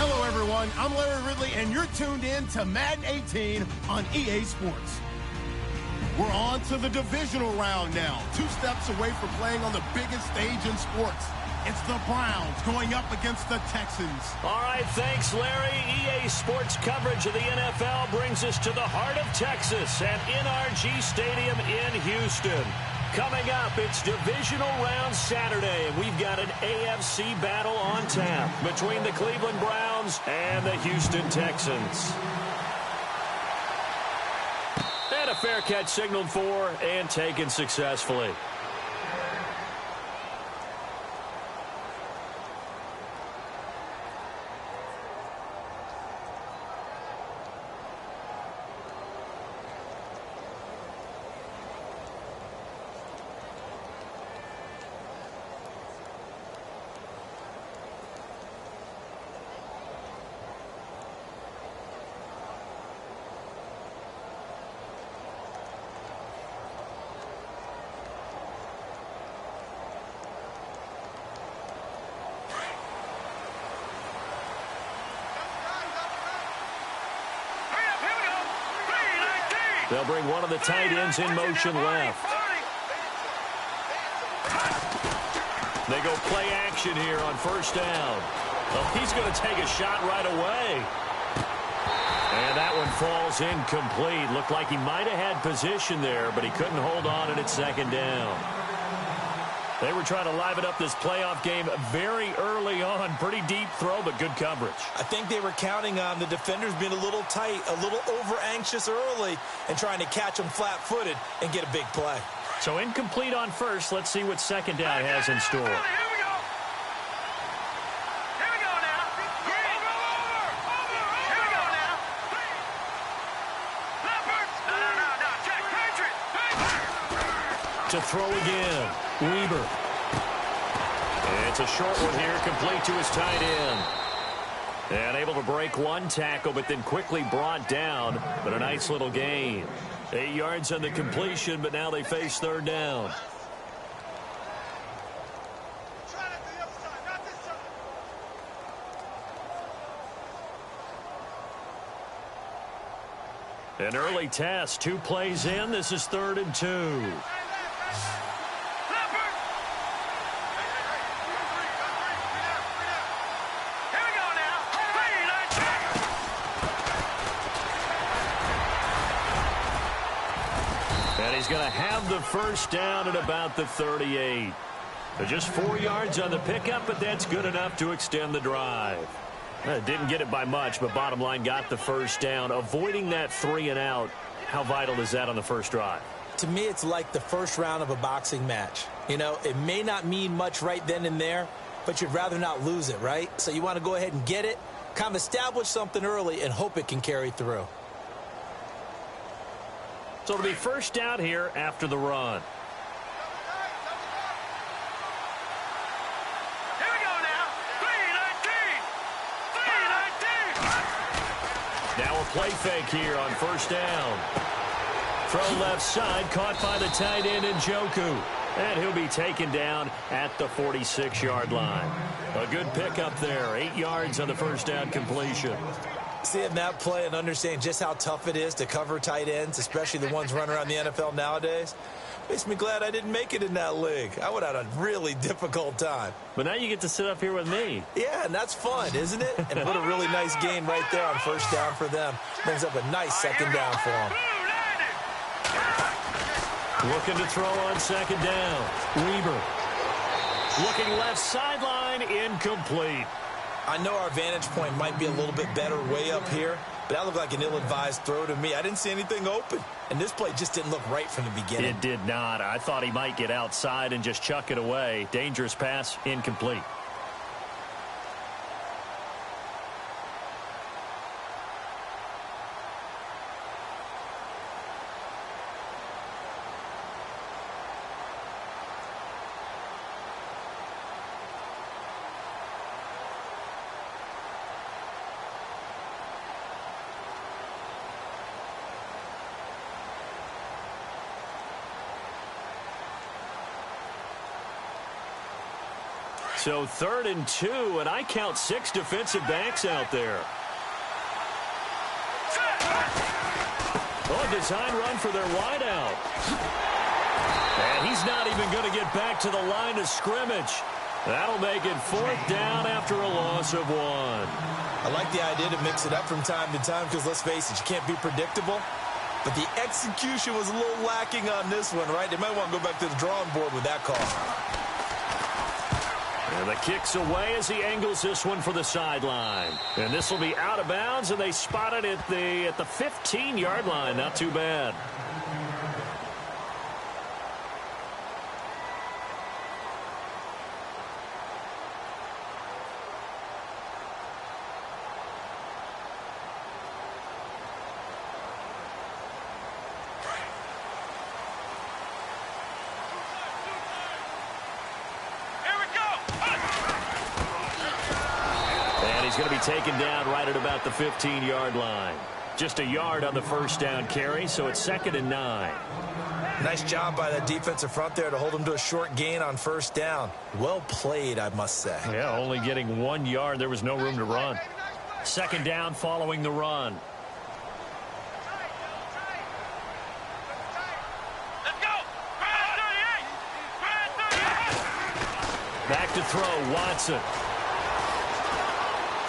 Hello, everyone. I'm Larry Ridley, and you're tuned in to Madden 18 on EA Sports. We're on to the divisional round now. 2 steps away from playing on the biggest stage in sports. It's the Browns going up against the Texans. All right, thanks, Larry. EA Sports coverage of the NFL brings us to the heart of Texas at NRG Stadium in Houston. Coming up, it's divisional round Saturday, and we've got an AFC battle on tap between the Cleveland Browns and the Houston Texans. And a fair catch signaled for and taken successfully. They'll bring one of the tight ends in motion left. They go play action here on first down. Well, he's going to take a shot right away. And that one falls incomplete. Looked like he might have had position there, but he couldn't hold on, and it's second down. They were trying to liven up this playoff game very early on. Pretty deep throw, but good coverage. I think they were counting on the defenders being a little tight, a little over-anxious early, and trying to catch them flat-footed and get a big play. So incomplete on first. Let's see what second down has in store. Here we go. Here we go now. Here we go now. No. Check. Patriot. To throw again. Weber. It's a short one here, complete to his tight end. And able to break one tackle, but then quickly brought down. But a nice little gain. 8 yards on the completion, but now they face third down. An early test, 2 plays in. This is 3rd and 2. He's going to have the first down at about the 38. Just 4 yards on the pickup, but that's good enough to extend the drive. Didn't get it by much, but bottom line got the first down. Avoiding that 3 and out, how vital is that on the first drive? To me, it's like the first round of a boxing match. You know, it may not mean much right then and there, but you'd rather not lose it, right? So you want to go ahead and get it, kind of establish something early, and hope it can carry through. So it'll be first down here after the run. Here we go now. 3-19. Now a play fake here on first down. Throw left side, caught by the tight end Njoku. And he'll be taken down at the 46-yard line. A good pickup there. 8 yards on the first down completion. Seeing that play and understanding just how tough it is to cover tight ends, especially the ones running around the NFL nowadays, makes me glad I didn't make it in that league. I would have had a really difficult time. But now you get to sit up here with me. Yeah, and that's fun, isn't it? And put a really nice game right there on first down for them. Brings up a nice second down for them. Looking to throw on second down. Weber. Looking left sideline, incomplete. I know our vantage point might be a little bit better way up here, but that looked like an ill-advised throw to me. I didn't see anything open, and this play just didn't look right from the beginning. It did not. I thought he might get outside and just chuck it away. Dangerous pass, incomplete. So 3rd and 2, and I count 6 defensive backs out there. Oh, design run for their wideout. And he's not even going to get back to the line of scrimmage. That'll make it 4th down after a loss of 1. I like the idea to mix it up from time to time because, let's face it, you can't be predictable. But the execution was a little lacking on this one, right? They might want to go back to the drawing board with that call. And the kick's away as he angles this one for the sideline. And this will be out of bounds, and they spot it at the 15-yard line. Not too bad. He's going to be taken down right at about the 15-yard line. Just a yard on the first down carry, so it's 2nd and 9. Nice job by that defensive front there to hold him to a short gain on first down. Well played, I must say. Yeah, only getting 1 yard. There was no room to run. 2nd down following the run. Let's go. Back to throw, Watson.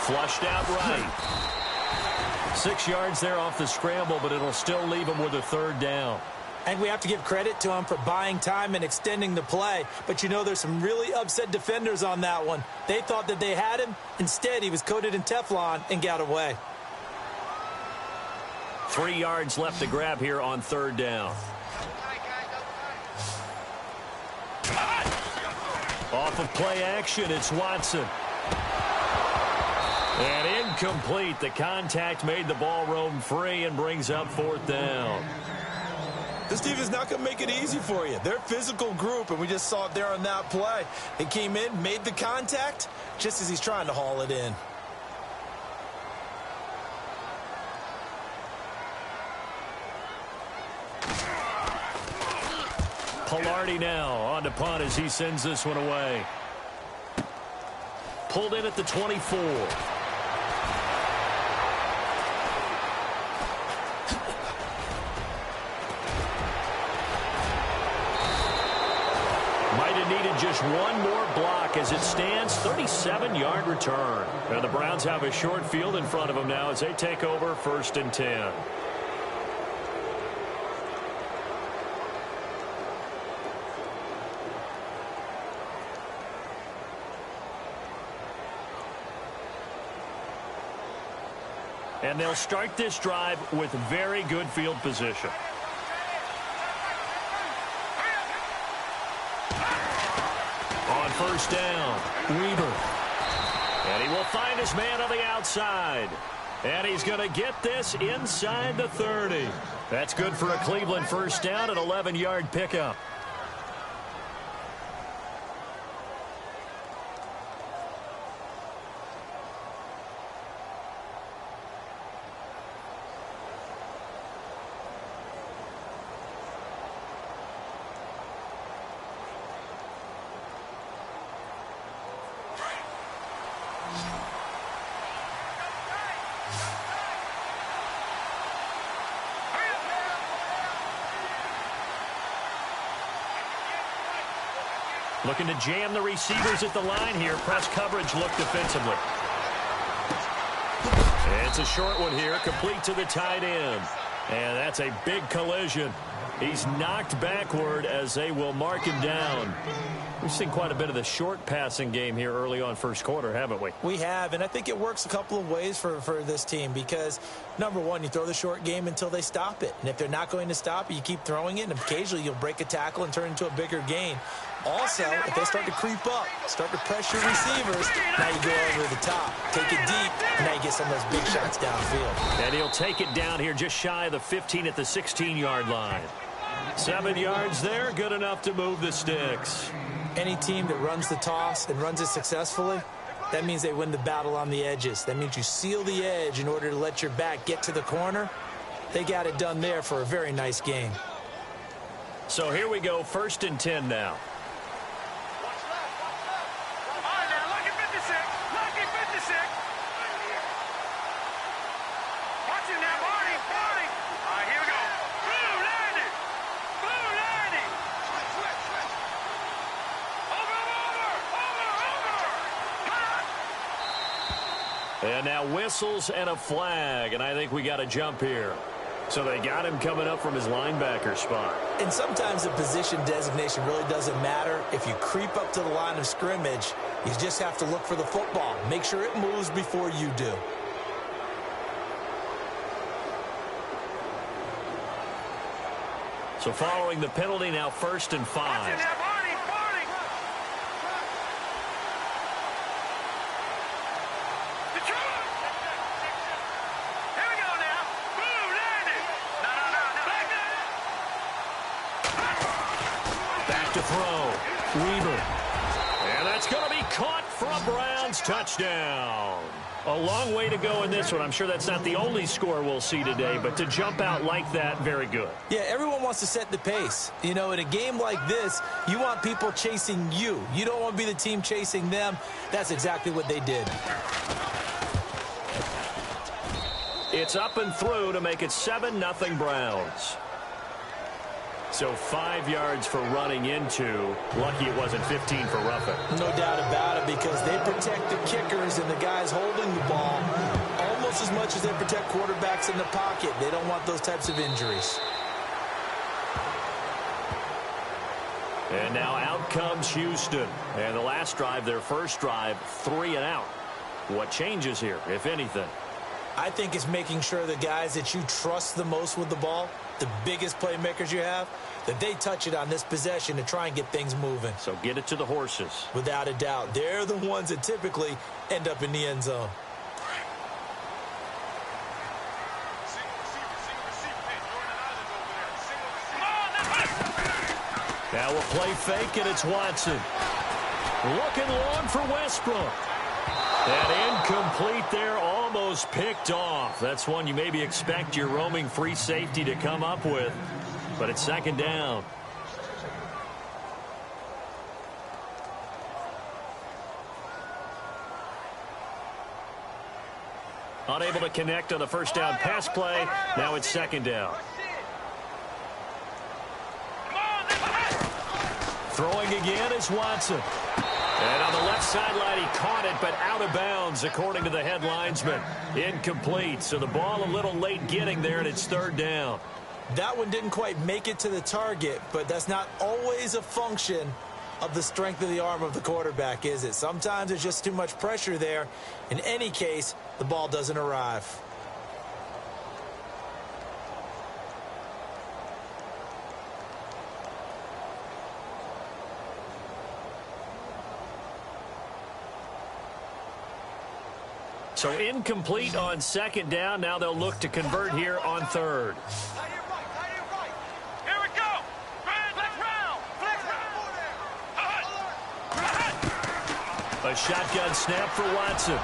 Flushed out right. 6 yards there off the scramble, but it'll still leave him with a 3rd down. And we have to give credit to him for buying time and extending the play. But, you know, there's some really upset defenders on that one. They thought that they had him. Instead, he was coated in Teflon and got away. 3 yards left to grab here on 3rd down. Off of play action, it's Watson. And incomplete. The contact made the ball roam free and brings up 4th down. This team is not going to make it easy for you. They're a physical group, and we just saw it there on that play. He came in, made the contact, just as he's trying to haul it in. Pilardi now on to punt as he sends this one away. Pulled in at the 24. Might have needed just one more block as it stands. 37-yard return. And the Browns have a short field in front of them now as they take over 1st and 10. And they'll start this drive with very good field position. On 1st down, Weaver. And he will find his man on the outside. And he's going to get this inside the 30. That's good for a Cleveland 1st down, an 11-yard pickup. Looking to jam the receivers at the line here. Press coverage look defensively. It's a short one here, complete to the tight end. And that's a big collision. He's knocked backward as they will mark him down. We've seen quite a bit of the short passing game here early on 1st quarter, haven't we? We have, and I think it works a couple of ways for this team because, number one, you throw the short game until they stop it. And if they're not going to stop it, you keep throwing it, and occasionally you'll break a tackle and turn into a bigger gain. Also, if they start to creep up, start to pressure receivers, now you go over the top, take it deep, and now you get some of those big shots downfield. And he'll take it down here just shy of the 15 at the 16-yard line. 7 yards there, good enough to move the sticks. Any team that runs the toss and runs it successfully, that means they win the battle on the edges. That means you seal the edge in order to let your back get to the corner. They got it done there for a very nice game. So here we go, 1st and 10 now. And now whistles and a flag, and I think we got a jump here. So they got him coming up from his linebacker spot. And sometimes the position designation really doesn't matter. If you creep up to the line of scrimmage, you just have to look for the football. Make sure it moves before you do. So following the penalty, now 1st and 5. To throw. Weaver. And that's going to be caught for a Browns touchdown. A long way to go in this one. I'm sure that's not the only score we'll see today, but to jump out like that, very good. Yeah, everyone wants to set the pace. You know, in a game like this, you want people chasing you. You don't want to be the team chasing them. That's exactly what they did. It's up and through to make it 7-0 Browns. So 5 yards for running into. Lucky it wasn't 15 for roughing. No doubt about it, because they protect the kickers and the guys holding the ball almost as much as they protect quarterbacks in the pocket. They don't want those types of injuries. And now out comes Houston. And the last drive, their first drive, 3 and out. What changes here, if anything? I think it's making sure the guys that you trust the most with the ball, the biggest playmakers you have, that they touch it on this possession to try and get things moving. So get it to the horses. Without a doubt. They're the ones that typically end up in the end zone. Now we'll play fake, and it's Watson. Looking long for Westbrook. And incomplete there, almost picked off. That's one you maybe expect your roaming free safety to come up with. But it's 2nd down. Unable to connect on the first down pass play. Now it's 2nd down. Throwing again is Watson. And on the left sideline, he caught it, but out of bounds, according to the head linesman. Incomplete, so the ball a little late getting there, and it's 3rd down. That one didn't quite make it to the target, but that's not always a function of the strength of the arm of the quarterback, is it? Sometimes there's just too much pressure there. In any case, the ball doesn't arrive. So incomplete on 2nd down. Now they'll look to convert here on 3rd. Here we go. Flex round. A shotgun snap for Watson.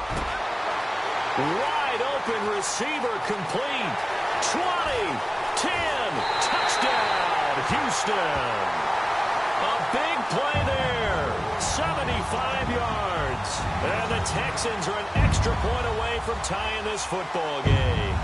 Wide open receiver complete. 20, 10, touchdown, Houston. A big play there. 75 yards. And the Texans are an extra point away from tying this football game.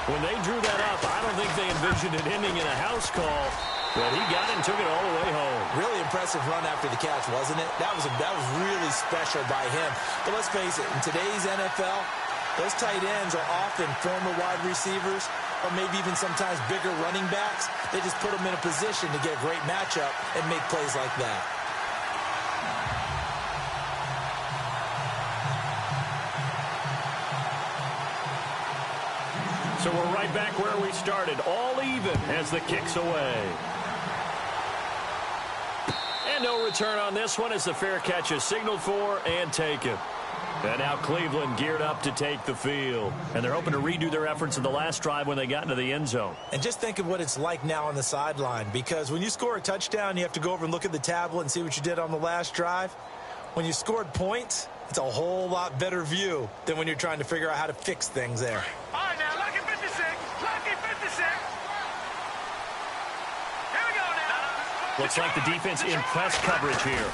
When they drew that up, I don't think they envisioned it ending in a house call. But he got it and took it all the way home. Really impressive run after the catch, wasn't it? That was really special by him. But let's face it, in today's NFL, those tight ends are often former wide receivers or maybe even sometimes bigger running backs. They just put them in a position to get a great matchup and make plays like that. So we're right back where we started, all even as the kick's away. And no return on this one as the fair catch is signaled for and taken. And now Cleveland geared up to take the field. And they're hoping to redo their efforts in the last drive when they got into the end zone. And just think of what it's like now on the sideline, because when you score a touchdown, you have to go over and look at the tablet and see what you did on the last drive. When you scored points, it's a whole lot better view than when you're trying to figure out how to fix things there. All right, now, lucky 56. Lucky 56. Here we go now. Looks like the defense in press coverage here.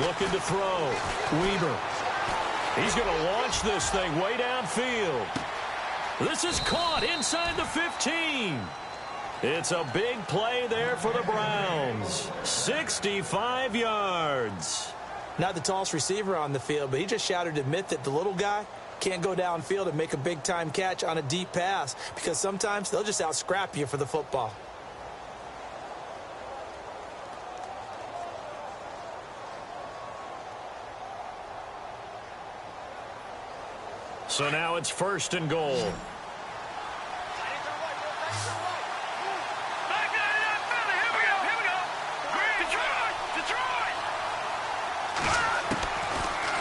Looking to throw. Weaver. He's going to launch this thing way downfield. This is caught inside the 15. It's a big play there for the Browns. 65 yards. Not the tallest receiver on the field, but he just shouted to admit that the little guy can't go downfield and make a big-time catch on a deep pass because sometimes they'll just out-scrap you for the football. So now it's 1st and goal.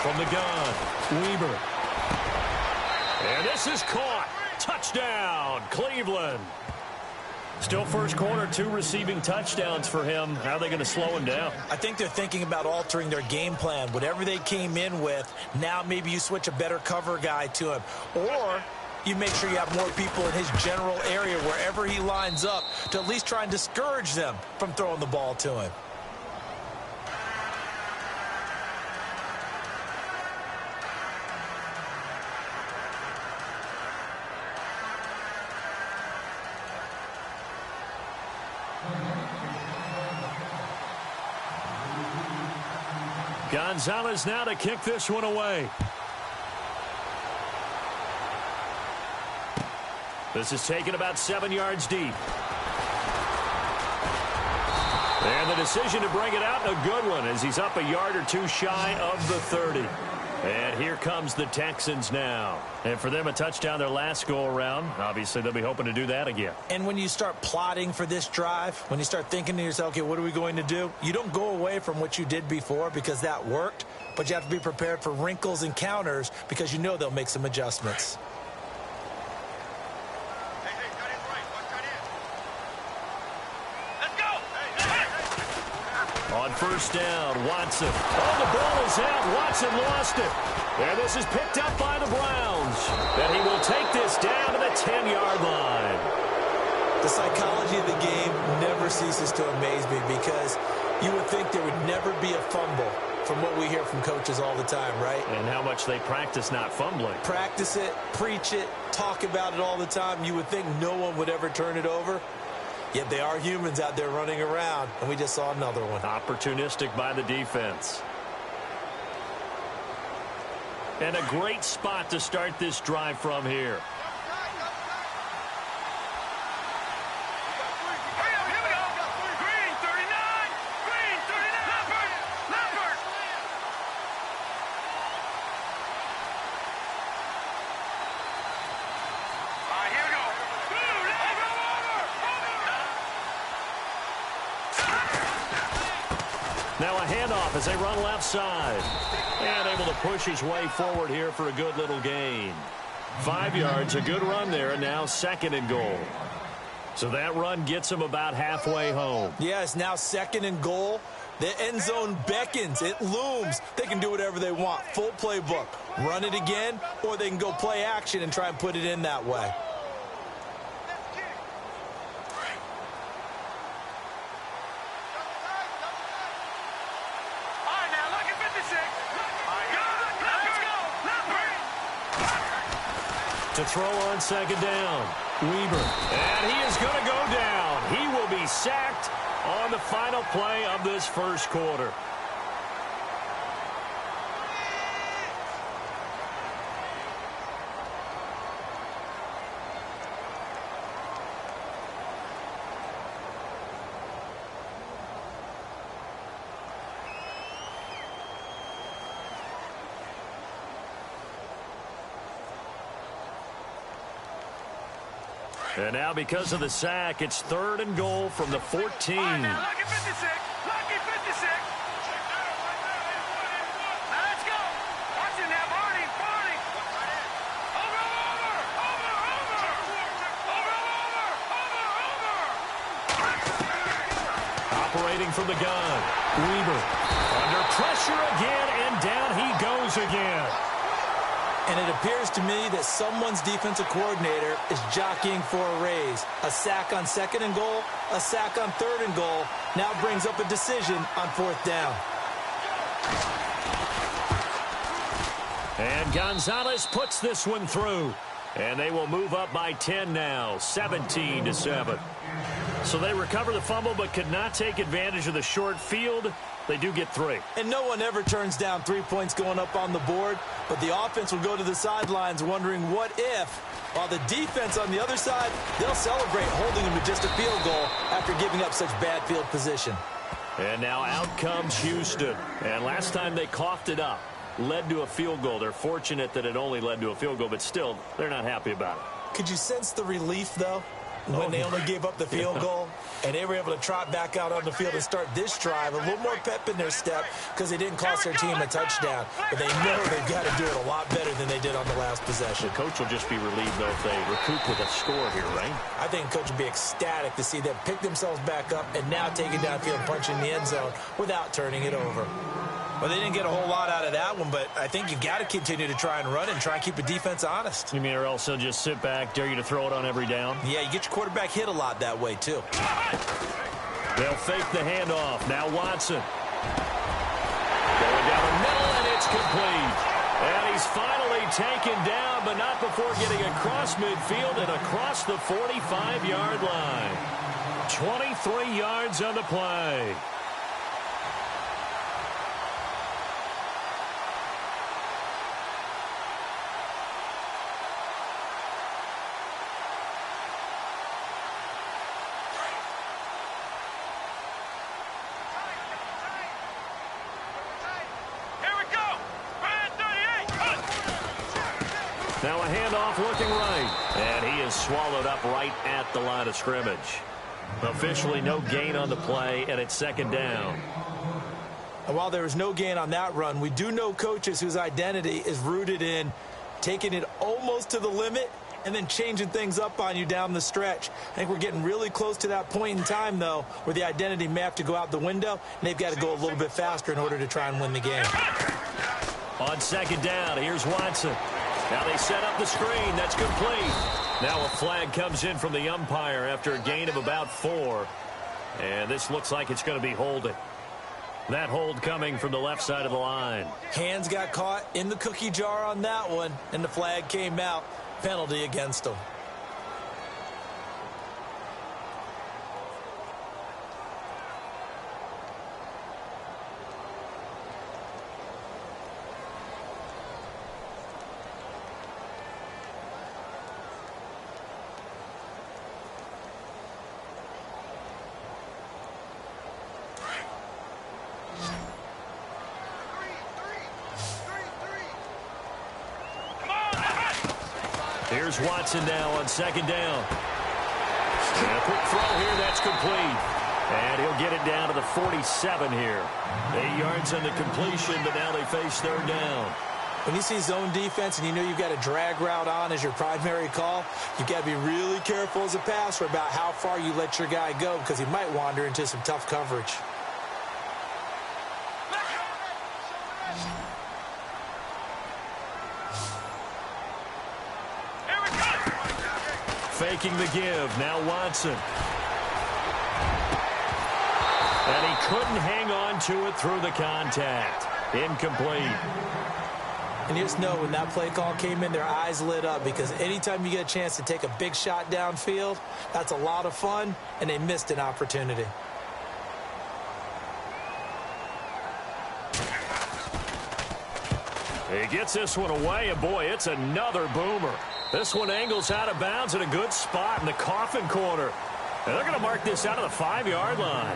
From the gun, Weber. And this is caught. Touchdown, Cleveland. Still first quarter, 2 receiving touchdowns for him. How are they going to slow him down? I think they're thinking about altering their game plan. Whatever they came in with, now maybe you switch a better cover guy to him. Or you make sure you have more people in his general area wherever he lines up to at least try and discourage them from throwing the ball to him. Gonzalez now to kick this one away. This is taken about 7 yards deep. And the decision to bring it out, a good one, as he's up a yard or 2 shy of the 30. And here comes the Texans now. And for them, a touchdown their last go-around. Obviously, they'll be hoping to do that again. And when you start plotting for this drive, when you start thinking to yourself, okay, what are we going to do? You don't go away from what you did before because that worked, but you have to be prepared for wrinkles and counters because you know they'll make some adjustments. On 1st down, Watson. Oh, the ball is out. Watson lost it. And this is picked up by the Browns. And he will take this down to the 10-yard line. The psychology of the game never ceases to amaze me because you would think there would never be a fumble from what we hear from coaches all the time, right? And how much they practice not fumbling. Practice it, preach it, talk about it all the time. You would think no one would ever turn it over. Yet they are humans out there running around, and we just saw another one. Opportunistic by the defense. And a great spot to start this drive from here. Now a handoff as they run left side. And able to push his way forward here for a good little gain. 5 yards, a good run there, and now 2nd and goal. So that run gets him about halfway home. Yeah, it's now 2nd and goal. The end zone beckons. It looms. They can do whatever they want. Full playbook. Run it again, or they can go play action and try and put it in that way. To throw on 2nd down, Weber. And he is going to go down. He will be sacked on the final play of this first quarter. And now because of the sack, it's 3rd and goal from the 14. Right now, lucky 56. Lucky 56. Now let's go. Watch it now, Barney. Barney. Over. Operating from the gun, Weber. Under pressure again, and down he goes again. And it appears to me that someone's defensive coordinator is jockeying for a raise. A sack on 2nd and goal, a sack on 3rd and goal, now brings up a decision on 4th down. And Gonzalez puts this one through. And they will move up by 10 now, 17-7. So they recover the fumble but could not take advantage of the short field They do get 3. And no one ever turns down 3 points going up on the board, but the offense will go to the sidelines wondering what if, while the defense on the other side, they'll celebrate holding them to just a field goal after giving up such bad field position. And now out comes Houston. And last time they coughed it up, led to a field goal. They're fortunate that it only led to a field goal, but still, they're not happy about it. Could you sense the relief, though, when they only gave up the field goal and they were able to trot back out on the field and start this drive, a little more pep in their step because they didn't cost their team a touchdown, but they know they've got to do it a lot better than they did on the last possession. The coach will just be relieved, though, if they recoup with a score here, right? I think the coach will be ecstatic to see them pick themselves back up and now take it downfield and punch in the end zone without turning it over. Well, they didn't get a whole lot out of that one, but I think you've got to continue to try and run and try and keep the defense honest. You mean or else they'll just sit back, dare you to throw it on every down? Yeah, you get your quarterback hit a lot that way, too. They'll fake the handoff. Now Watson. Going down the middle, and it's complete. And he's finally taken down, but not before getting across midfield and across the 45-yard line. 23 yards on the play. Now a handoff looking right, and he is swallowed up right at the line of scrimmage. Officially no gain on the play, and it's second down. And while there was no gain on that run, we do know coaches whose identity is rooted in taking it almost to the limit and then changing things up on you down the stretch. I think we're getting really close to that point in time, though, where the identity may have to go out the window, and they've got to go a little bit faster in order to try and win the game. On second down, here's Watson. Now they set up the screen. That's complete. Now a flag comes in from the umpire after a gain of about 4. And this looks like it's going to be holding. That hold coming from the left side of the line. Hands got caught in the cookie jar on that one, and the flag came out. Penalty against them. Here's Watson now on second down. And a quick throw here, that's complete. And he'll get it down to the 47 here. 8 yards on the completion, but now they face third down. When you see zone defense and you know you've got a drag route on as your primary call, you've got to be really careful as a passer about how far you let your guy go because he might wander into some tough coverage. Faking the give. Now Watson. And he couldn't hang on to it through the contact. Incomplete. And you just know when that play call came in, their eyes lit up because anytime you get a chance to take a big shot downfield, that's a lot of fun, and they missed an opportunity. He gets this one away, and boy, it's another boomer. This one angles out of bounds in a good spot in the coffin corner. And they're going to mark this out of the 5-yard line.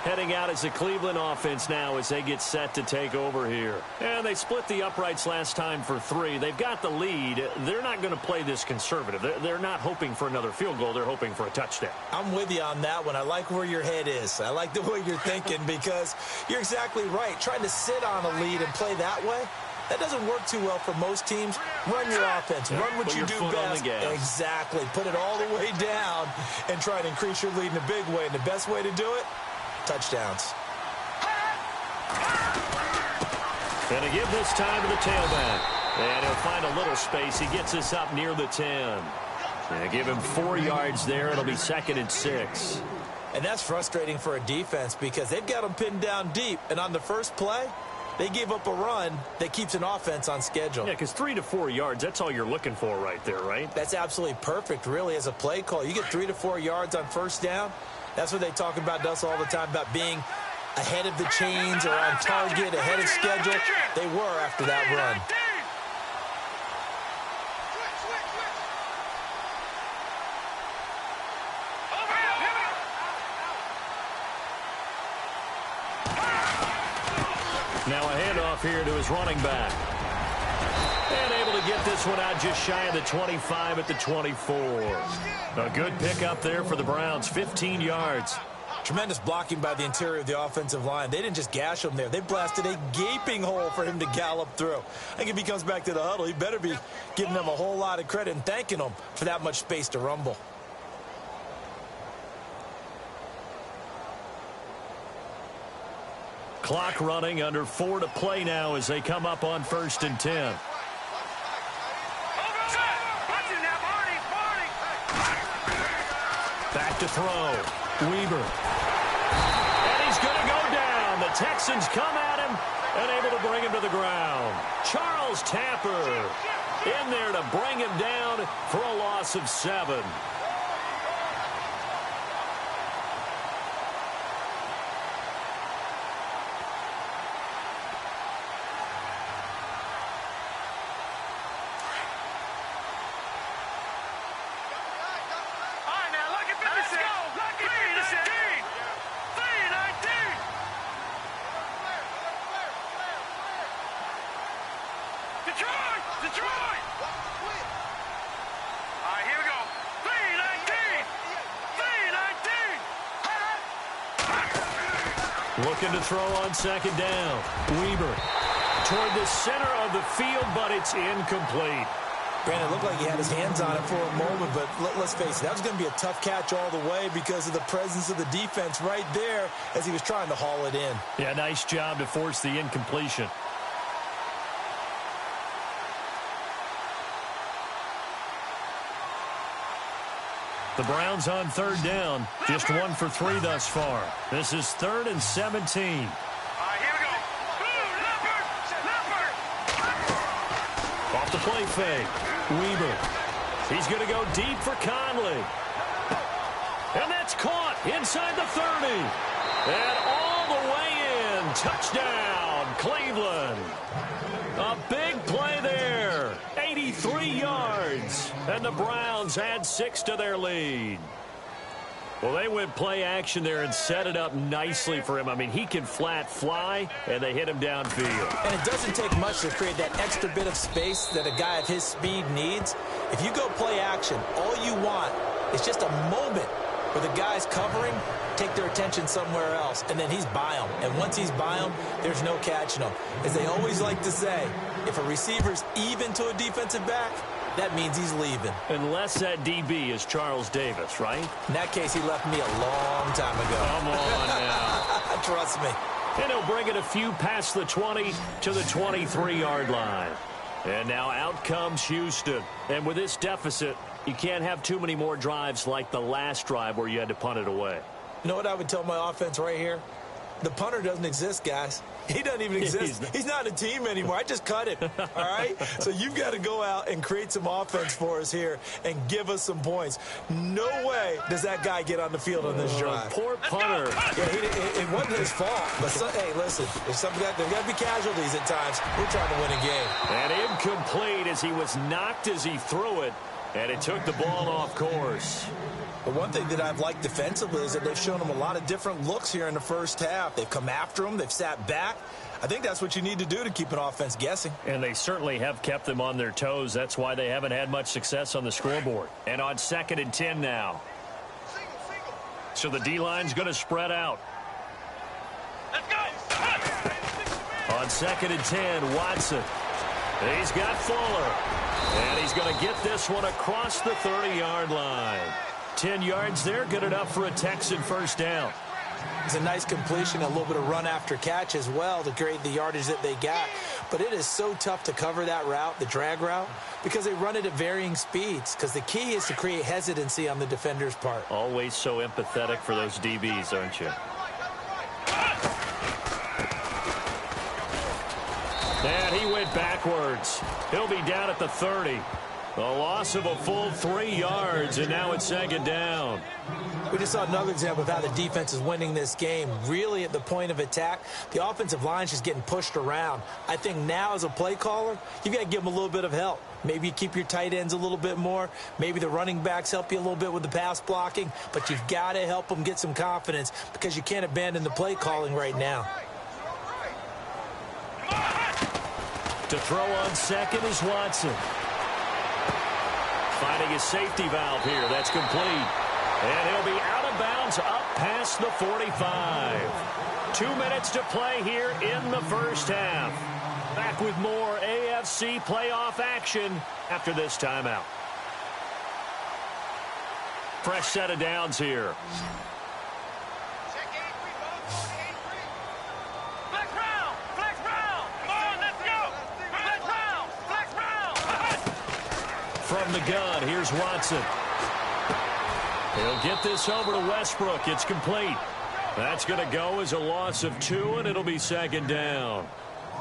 Heading out as the Cleveland offense now as they get set to take over here. And they split the uprights last time for 3. They've got the lead. They're not going to play this conservative. They're not hoping for another field goal. They're hoping for a touchdown. I'm with you on that one. I like where your head is. I like the way you're thinking because you're exactly right. Trying to sit on a lead and play that way, that doesn't work too well for most teams. Run your offense. Run what you do best. Exactly. Put it all the way down and try to increase your lead in a big way. And the best way to do it, touchdowns. Gonna give this time to the tailback. And he'll find a little space. He gets us up near the 10. And give him 4 yards there. It'll be 2nd and 6. And that's frustrating for a defense because they've got them pinned down deep. And on the first play, they gave up a run that keeps an offense on schedule. Yeah, because 3 to 4 yards, that's all you're looking for right there, right? That's absolutely perfect, really, as a play call. You get 3 to 4 yards on first down. That's what they talk about us all the time, about being ahead of the chains or on target, ahead of schedule. They were after that run. Now a handoff here to his running back. And able to get this one out just shy of the 25 at the 24. A good pickup there for the Browns, 15 yards. Tremendous blocking by the interior of the offensive line. They didn't just gash him there. They blasted a gaping hole for him to gallop through. I think if he comes back to the huddle, he better be giving them a whole lot of credit and thanking them for that much space to rumble. Clock running, under 4 to play now as they come up on 1st and 10. Back to throw. Weaver. And he's going to go down. The Texans come at him and able to bring him to the ground. Charles Tapper in there to bring him down for a loss of 7. Looking to throw on 2nd down. Weaver toward the center of the field, but it's incomplete. Brandon, it looked like he had his hands on it for a moment, but let's face it, that was going to be a tough catch all the way because of the presence of the defense right there as he was trying to haul it in. Yeah, nice job to force the incompletion. The Browns on 3rd down. Just 1 for 3 thus far. This is 3rd and 17. Here we go. Off the play fake. Weaver. He's going to go deep for Conley. And that's caught inside the 30. And all the way in. Touchdown, Cleveland. A big play there. 83 yards. And the Browns add 6 to their lead. Well, they went play action there and set it up nicely for him. I mean, he can flat fly, and they hit him downfield. And it doesn't take much to create that extra bit of space that a guy of his speed needs. If you go play action, all you want is just a moment where the guy's covering, take their attention somewhere else, and then he's by them. And once he's by them, there's no catching them. As they always like to say, if a receiver's even to a defensive back, that means he's leaving. Unless that DB is Charles Davis, right? In that case, he left me a long time ago. Come on now. Trust me. And he'll bring it a few past the 20 to the 23-yard line. And now out comes Houston. And with this deficit, you can't have too many more drives like the last drive where you had to punt it away. You know what I would tell my offense right here? The punter doesn't exist, guys. He doesn't even exist. He's not a team anymore. I just cut him, all right? So you've got to go out and create some offense for us here and give us some points. No way does that guy get on the field on this drive. Poor punter. Yeah, it wasn't his fault. But, hey, listen, there's got to be casualties at times. We're trying to win a game. And incomplete as he was knocked as he threw it, and it took the ball off course. But one thing that I've liked defensively is that they've shown them a lot of different looks here in the first half. They've come after them. They've sat back. I think that's what you need to do to keep an offense guessing. And they certainly have kept them on their toes. That's why they haven't had much success on the scoreboard. And on 2nd and 10 now. So the D-line's going to spread out. Let's go. On 2nd and 10, Watson. He's got Fuller. And he's going to get this one across the 30-yard line. 10 yards there, good enough for a Texan first down. It's a nice completion, a little bit of run after catch as well to create the yardage that they got. But it is so tough to cover that route, the drag route, because they run it at varying speeds. Because the key is to create hesitancy on the defender's part. Always so empathetic for those DBs, aren't you? And he went backwards. He'll be down at the 30. A loss of a full 3 yards, and now it's second down. We just saw another example of how the defense is winning this game. Really at the point of attack, the offensive line's just getting pushed around. I think now as a play caller, you've got to give them a little bit of help. Maybe you keep your tight ends a little bit more. Maybe the running backs help you a little bit with the pass blocking. But you've got to help them get some confidence because you can't abandon the play calling right now. To throw on second is Watson. Finding his safety valve here. That's complete. And he'll be out of bounds up past the 45. 2 minutes to play here in the first half. Back with more AFC playoff action after this timeout. Fresh set of downs here. From the gun, here's Watson. He'll get this over to Westbrook. It's complete. That's going to go as a loss of 2, and it'll be second down.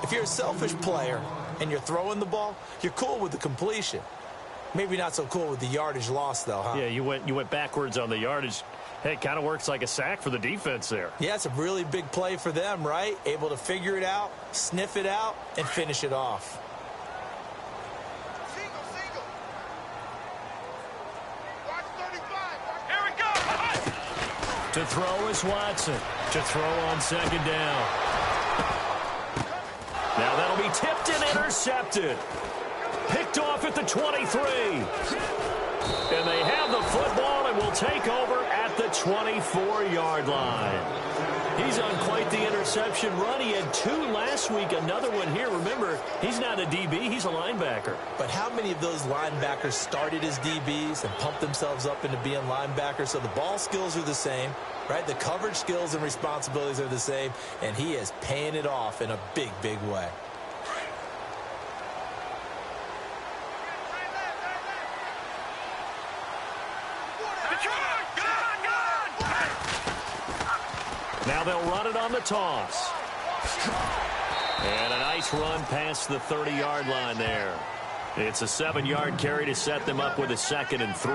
If you're a selfish player and you're throwing the ball, you're cool with the completion. Maybe not so cool with the yardage loss, though, huh? Yeah, you went backwards on the yardage. Hey, it kind of works like a sack for the defense there. Yeah, it's a really big play for them, right? Able to figure it out, sniff it out, and finish it off. To throw is Watson. To throw on second down. Now that'll be tipped and intercepted. Picked off at the 23. And they have the football and will take over at the 24-yard line. He's on quite the interception run. He had 2 last week, another one here. Remember, he's not a DB, he's a linebacker. But how many of those linebackers started as DBs and pumped themselves up into being linebackers? So the ball skills are the same, right? The coverage skills and responsibilities are the same, and he is paying it off in a big, big way. Now they'll run it on the toss. And a nice run past the 30-yard line there. It's a 7-yard carry to set them up with a 2nd and 3.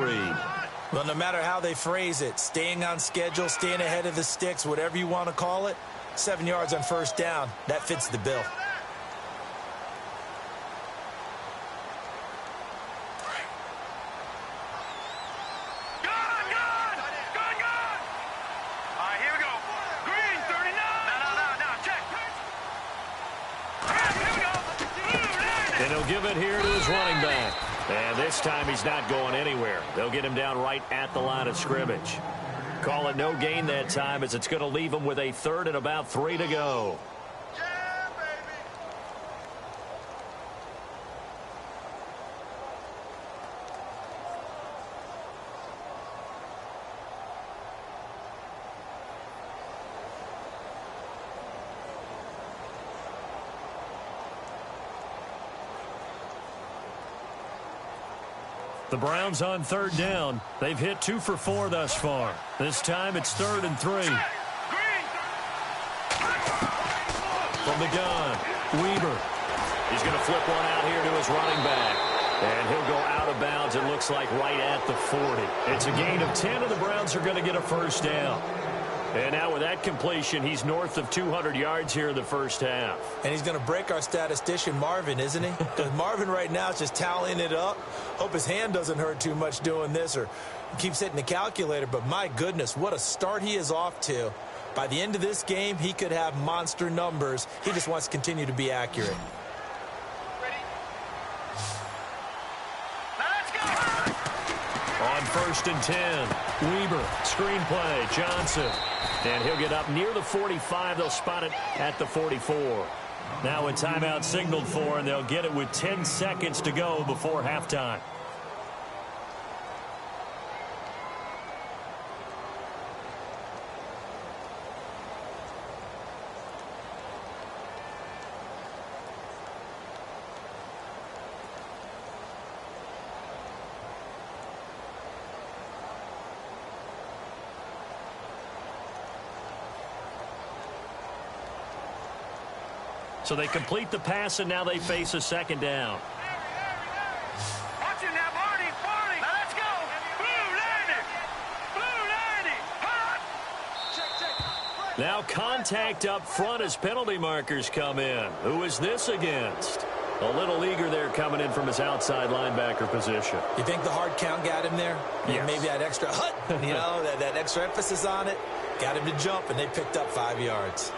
Well, no matter how they phrase it, staying on schedule, staying ahead of the sticks, whatever you want to call it, 7 yards on first down, that fits the bill. And he'll give it here to his running back. And this time he's not going anywhere. They'll get him down right at the line of scrimmage. Call it no gain that time as it's going to leave him with a 3rd and about 3 to go. The Browns on 3rd down. They've hit 2 for 4 thus far. This time it's 3rd and 3. From the gun, Weber. He's going to flip one out here to his running back. And he'll go out of bounds, it looks like, right at the 40. It's a gain of 10, and the Browns are going to get a first down. And now with that completion, he's north of 200 yards here in the first half. And he's going to break our statistician, Marvin, isn't he? Because Marvin right now is just tallying it up. Hope his hand doesn't hurt too much doing this or keeps hitting the calculator. But my goodness, what a start he is off to. By the end of this game, he could have monster numbers. He just wants to continue to be accurate. On 1st and 10, Weber, screen play, Johnson. And he'll get up near the 45. They'll spot it at the 44. Now a timeout signaled for, and they'll get it with 10 seconds to go before halftime. So they complete the pass, and now they face a 2nd down. Watch it now, Now contact up front as penalty markers come in. Who is this against? A little eager there coming in from his outside linebacker position. You think the hard count got him there? Yes. Maybe that extra that extra emphasis on it got him to jump, and they picked up 5 yards.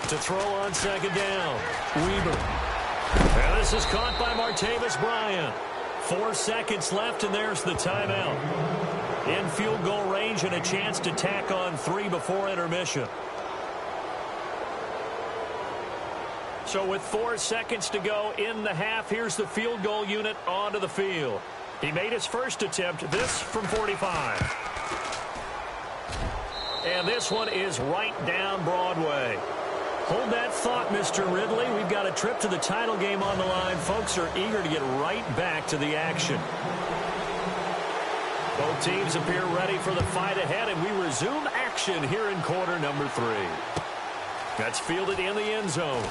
To throw on second down. Weber. And this is caught by Martavis Bryant. 4 seconds left, and there's the timeout. In field goal range and a chance to tack on 3 before intermission. So with 4 seconds to go in the half, here's the field goal unit onto the field. He made his first attempt, this from 45. And this one is right down Broadway. Hold that thought, Mr. Ridley. We've got a trip to the title game on the line. Folks are eager to get right back to the action. Both teams appear ready for the fight ahead, and we resume action here in quarter number 3. That's fielded in the end zone.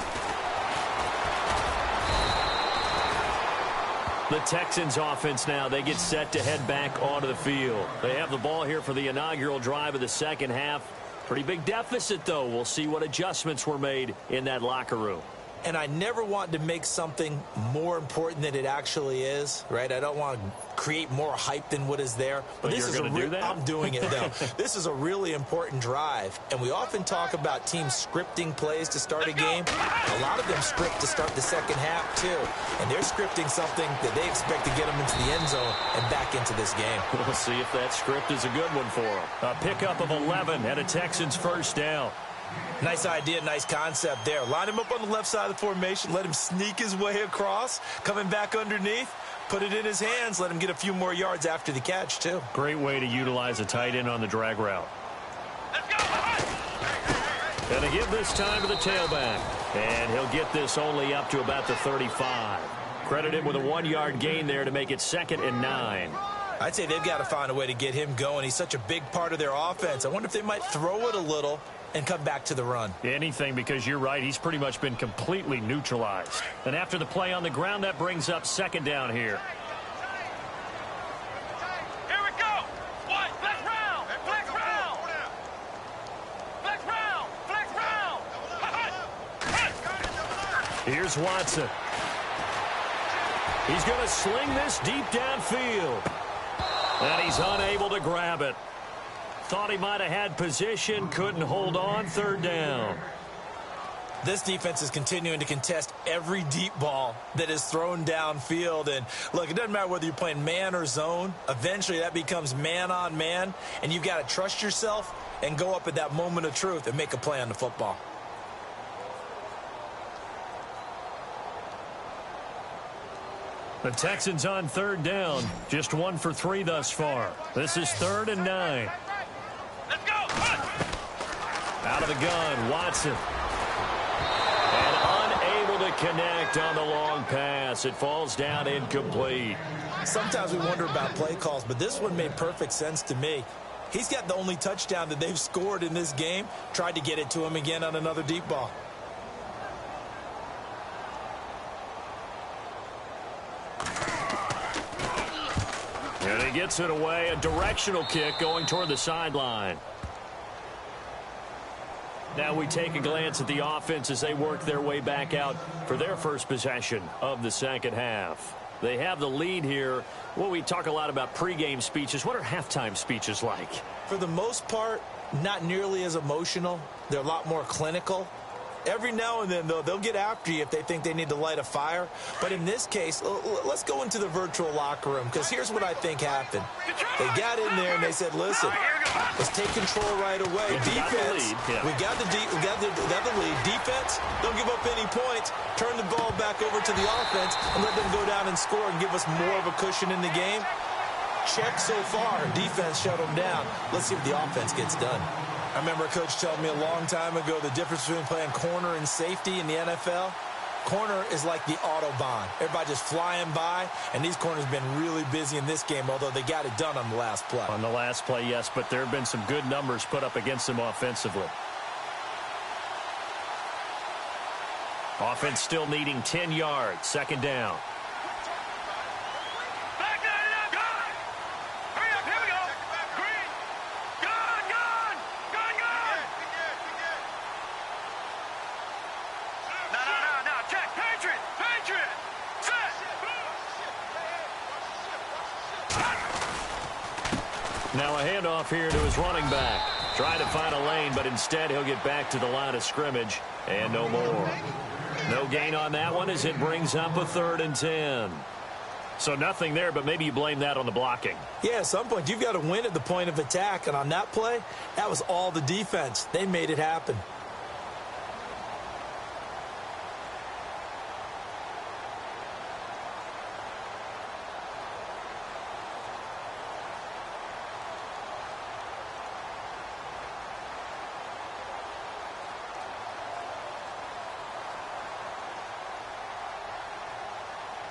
The Texans offense now, they get set to head back onto the field. They have the ball here for the inaugural drive of the second half. Pretty big deficit, though. We'll see what adjustments were made in that locker room. And I never want to make something more important than it actually is, right? I don't want to create more hype than what is there. But this you're going to do that? I'm doing it, though. This is a really important drive. And we often talk about teams scripting plays to start a game. A lot of them script to start the second half, too. And they're scripting something that they expect to get them into the end zone and back into this game. We'll see if that script is a good one for them. A pickup of 11 and a Texans first down. Nice idea, nice concept there. Line him up on the left side of the formation. Let him sneak his way across. Coming back underneath. Put it in his hands. Let him get a few more yards after the catch, too. Great way to utilize a tight end on the drag route. Let's go! And to give this time to the tailback. And he'll get this only up to about the 35. Credit him with a 1-yard gain there to make it 2nd and 9. I'd say they've got to find a way to get him going. He's such a big part of their offense. I wonder if they might throw it a little and come back to the run. Anything, because you're right, he's pretty much been completely neutralized. And after the play on the ground, that brings up 2nd down here. Here we go! What? Flex round! Flex round! Flex round! Flex round! Here's Watson. He's going to sling this deep downfield. And he's unable to grab it. Thought he might have had position, couldn't hold on, 3rd down. This defense is continuing to contest every deep ball that is thrown downfield. And look, it doesn't matter whether you're playing man or zone. Eventually that becomes man on man. And you've got to trust yourself and go up at that moment of truth and make a play on the football. The Texans on 3rd down. Just 1 for 3 thus far. This is 3rd and 9. Let's go! Out of the gun, Watson. And unable to connect on the long pass. It falls down incomplete. Sometimes we wonder about play calls, but this one made perfect sense to me. He's got the only touchdown that they've scored in this game. Tried to get it to him again on another deep ball. And he gets it away. A directional kick going toward the sideline. Now we take a glance at the offense as they work their way back out for their first possession of the second half. They have the lead here. Well, we talk a lot about pregame speeches. What are halftime speeches like? For the most part, not nearly as emotional. They're a lot more clinical. Every now and then, though, they'll get after you if they think they need to light a fire. But in this case, let's go into the virtual locker room, because here's what I think happened. They got in there and they said, listen, let's take control right away. Defense, we got the lead. Defense, don't give up any points. Turn the ball back over to the offense and let them go down and score and give us more of a cushion in the game. Check so far. Defense shut them down. Let's see what the offense gets done. I remember a coach telling me a long time ago the difference between playing corner and safety in the NFL. corner is like the Autobahn. Everybody just flying by, and these corners have been really busy in this game, although they got it done on the last play. On the last play, yes, but there have been some good numbers put up against them offensively. Offense still needing 10 yards. Second down. Now a handoff here to his running back. Trying to find a lane, but instead he'll get back to the line of scrimmage and no more. No gain on that one as it brings up a 3rd and 10. So nothing there, but maybe you blame that on the blocking. Yeah, at some point you've got to win at the point of attack, and on that play, that was all the defense. They made it happen.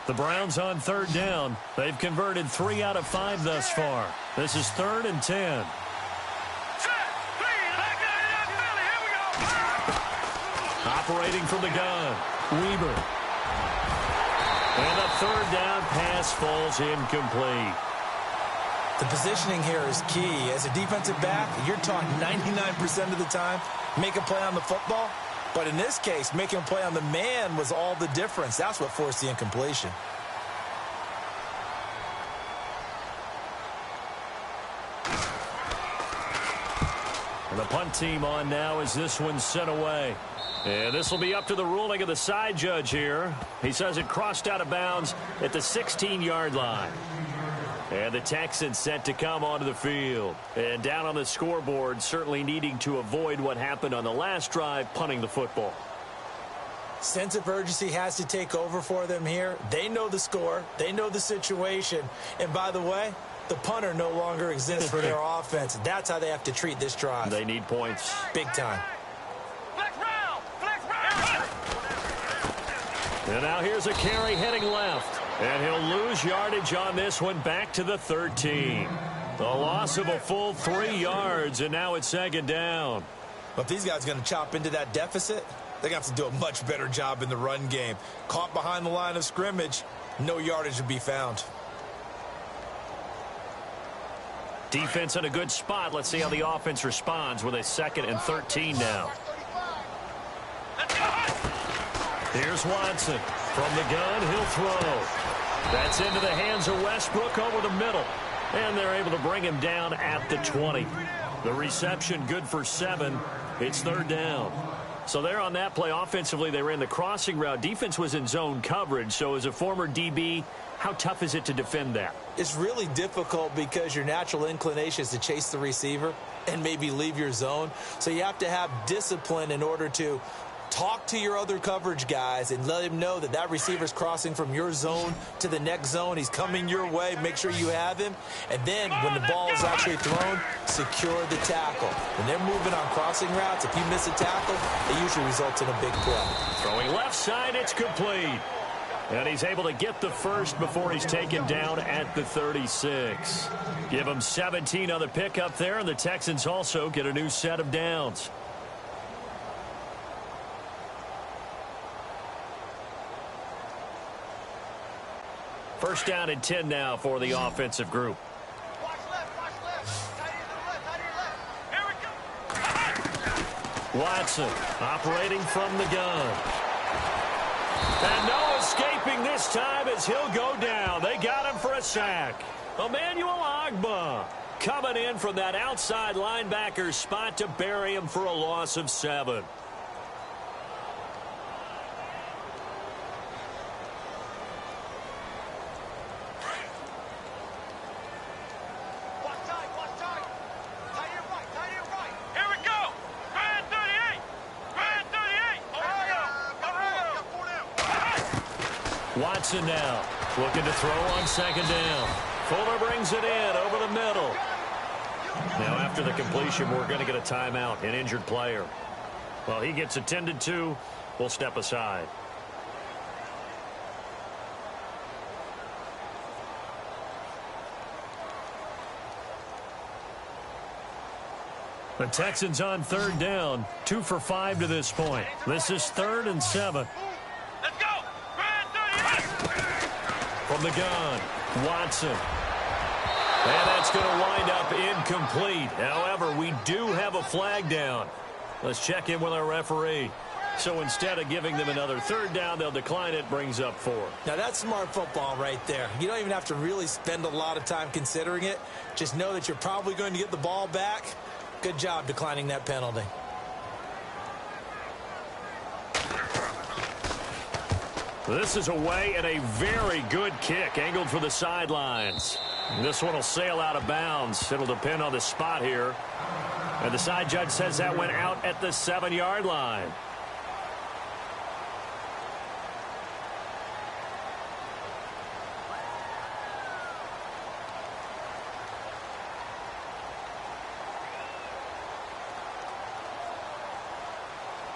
The Browns on 3rd down. They've converted 3 out of 5 thus far. This is 3rd and 10. Operating from the gun, Weber. And a 3rd down pass falls incomplete. The positioning here is key. As a defensive back, you're taught 99% of the time, make a play on the football. But in this case, making a play on the man was all the difference. That's what forced the incompletion. And the punt team on now as this one's sent away. And this will be up to the ruling of the side judge here. He says it crossed out of bounds at the 16-yard line. And the Texans set to come onto the field. And down on the scoreboard, certainly needing to avoid what happened on the last drive, punting the football. Sense of urgency has to take over for them here. They know the score. They know the situation. And by the way, the punter no longer exists for their offense. That's how they have to treat this drive. They need points. Big time. Flex round! Flex round! And now here's a carry heading left. And he'll lose yardage on this one back to the 13. The loss of a full 3 yards, and now it's 2nd down. But if these guys are going to chop into that deficit, they're going to have to do a much better job in the run game. Caught behind the line of scrimmage, no yardage to be found. Defense in a good spot. Let's see how the offense responds with a 2nd and 13 now. Here's Watson. From the gun, he'll throw. That's into the hands of Westbrook over the middle. And they're able to bring him down at the 20. The reception good for 7. It's 3rd down. So there on that play, offensively, they ran the crossing route. Defense was in zone coverage. So as a former DB, how tough is it to defend that? It's really difficult because your natural inclination is to chase the receiver and maybe leave your zone. So you have to have discipline in order to talk to your other coverage guys and let him know that that receiver's crossing from your zone to the next zone. He's coming your way. Make sure you have him. And then when the ball is actually thrown, secure the tackle. When they're moving on crossing routes, if you miss a tackle, it usually results in a big play. Throwing left side, it's complete. And he's able to get the first before he's taken down at the 36. Give him 17 on the pickup there, and the Texans also get a new set of downs. First down and 10 now for the offensive group. Watch left, watch left. Tight end to the left, here we go. Watson operating from the gun. And no escaping this time as he'll go down. They got him for a sack. Emmanuel Ogbah coming in from that outside linebacker spot to bury him for a loss of 7. Watson now looking to throw on 2nd down. Fuller brings it in over the middle. Now after the completion, we're going to get a timeout, an injured player. Well, he gets attended to. We'll step aside. The Texans on third down, 2 for 5 to this point. This is 3rd and 7. Let's go. From the gun, Watson. And that's going to wind up incomplete. However, we do have a flag down. Let's check in with our referee. So instead of giving them another 3rd down, they'll decline it, brings up 4. Now, that's smart football right there. You don't even have to really spend a lot of time considering it. Just know that you're probably going to get the ball back. Good job declining that penalty. This is away and a very good kick, angled for the sidelines. This one will sail out of bounds. It'll depend on the spot here. And the side judge says that went out at the 7-yard line.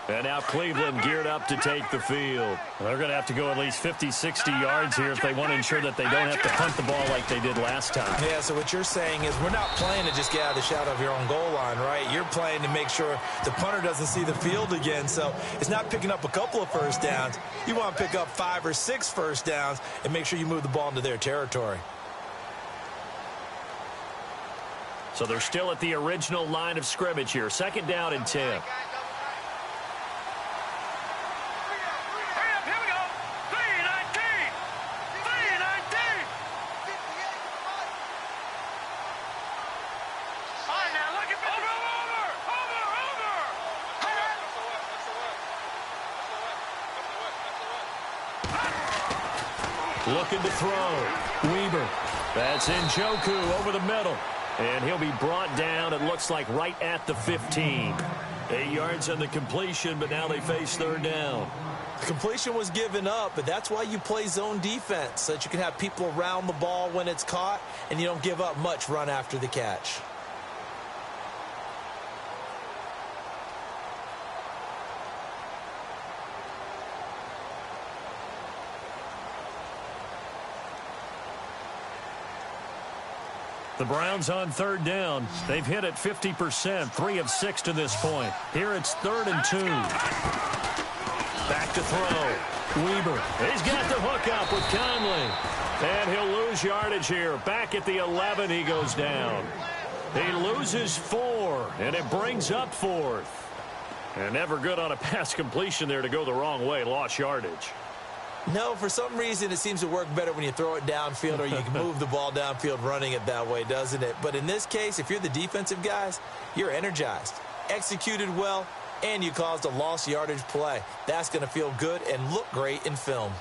And now Cleveland geared up to take the field. They're going to have to go at least 50, 60 yards here if they want to ensure that they don't have to punt the ball like they did last time. Yeah, so what you're saying is we're not playing to just get out of the shadow of your own goal line, right? You're playing to make sure the punter doesn't see the field again. So it's not picking up a couple of first downs. You want to pick up 5 or 6 first downs and make sure you move the ball into their territory. So they're still at the original line of scrimmage here. 2nd down and 10. Looking to throw. Weber. That's Njoku over the middle. And he'll be brought down, it looks like, right at the 15. 8 yards on the completion, but now they face 3rd down. The completion was given up, but that's why you play zone defense, so that you can have people around the ball when it's caught, and you don't give up much run after the catch. The Browns on 3rd down. They've hit it 50%, 3 of 6 to this point. Here it's 3rd and 2. Back to throw. Weber. He's got the hook up with Conley. And he'll lose yardage here. Back at the 11, he goes down. He loses 4, and it brings up 4th. And never good on a pass completion there to go the wrong way. Lost yardage. No, for some reason it seems to work better when you throw it downfield or you can move the ball downfield running it that way, doesn't it? But in this case, if you're the defensive guys, you're energized, executed well, and you caused a lost yardage play. That's going to feel good and look great in film.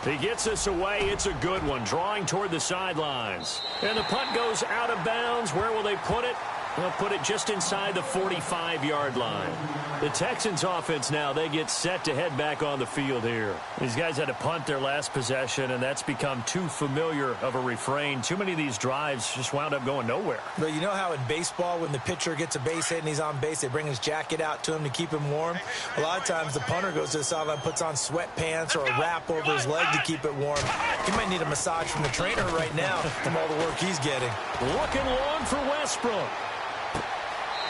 He gets us away. It's a good one, drawing toward the sidelines. And the punt goes out of bounds. Where will they put it? They'll put it just inside the 45-yard line. The Texans offense now, they get set to head back on the field here. These guys had to punt their last possession, and that's become too familiar of a refrain. Too many of these drives just wound up going nowhere. But you know how in baseball, when the pitcher gets a base hit and he's on base, they bring his jacket out to him to keep him warm? A lot of times the punter goes to the sideline, puts on sweatpants or a wrap over his leg to keep it warm. He might need a massage from the trainer right now from all the work he's getting. Looking long for Westbrook.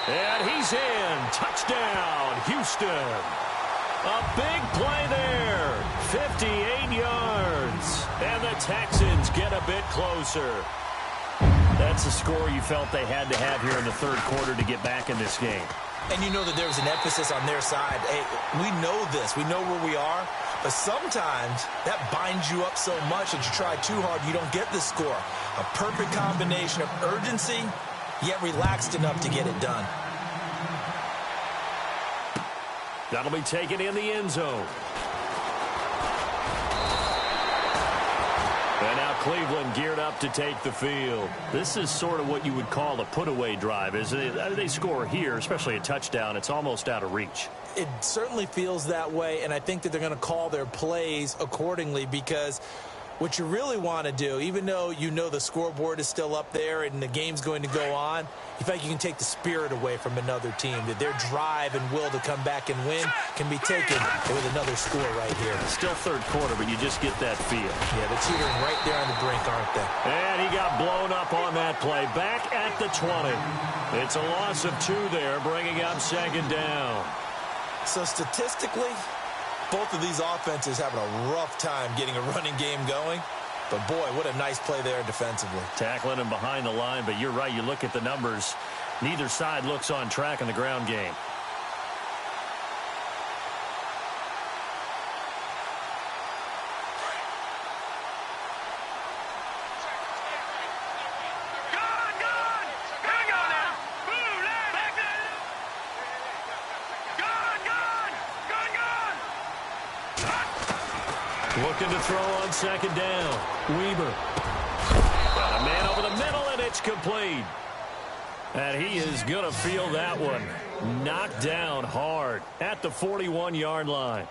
And he's in. Touchdown, Houston. A big play there. 58 yards. And the Texans get a bit closer. That's the score you felt they had to have here in the 3rd quarter to get back in this game. And you know that there was an emphasis on their side. Hey, we know this. We know where we are. But sometimes that binds you up so much that you try too hard, you don't get the score. A perfect combination of urgency, yet relaxed enough to get it done. That'll be taken in the end zone. And now Cleveland geared up to take the field. This is sort of what you would call a put-away drive, isn't it? They score here, especially a touchdown. It's almost out of reach. It certainly feels that way, and I think that they're going to call their plays accordingly because What you really want to do, even though you know the scoreboard is still up there and the game's going to go on, you feel like you can take the spirit away from another team, that their drive and will to come back and win can be taken with another score right here. Still third quarter, but you just get that feel. Yeah, they're teetering right there on the brink, aren't they? And he got blown up on that play. Back at the 20. It's a loss of 2 there, bringing up second down. So statistically, both of these offenses having a rough time getting a running game going. But, boy, what a nice play there defensively. Tackling him behind the line, but you're right. You look at the numbers. Neither side looks on track in the ground game. Looking to throw on second down. Weber. Got a man over the middle, and it's complete. And he is going to feel that one. Knocked down hard at the 41-yard line.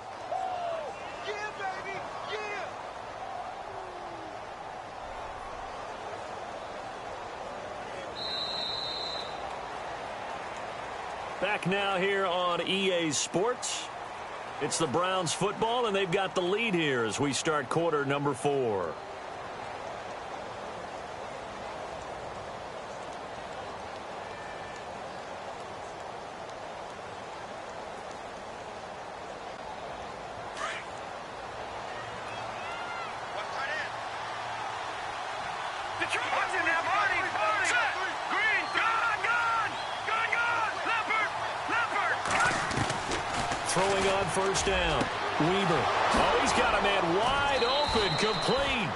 Yeah, baby, yeah. Back now here on EA Sports. It's the Browns football, and they've got the lead here as we start quarter number 4. Throwing on first down. Weber. Oh, he's got a man wide open, complete.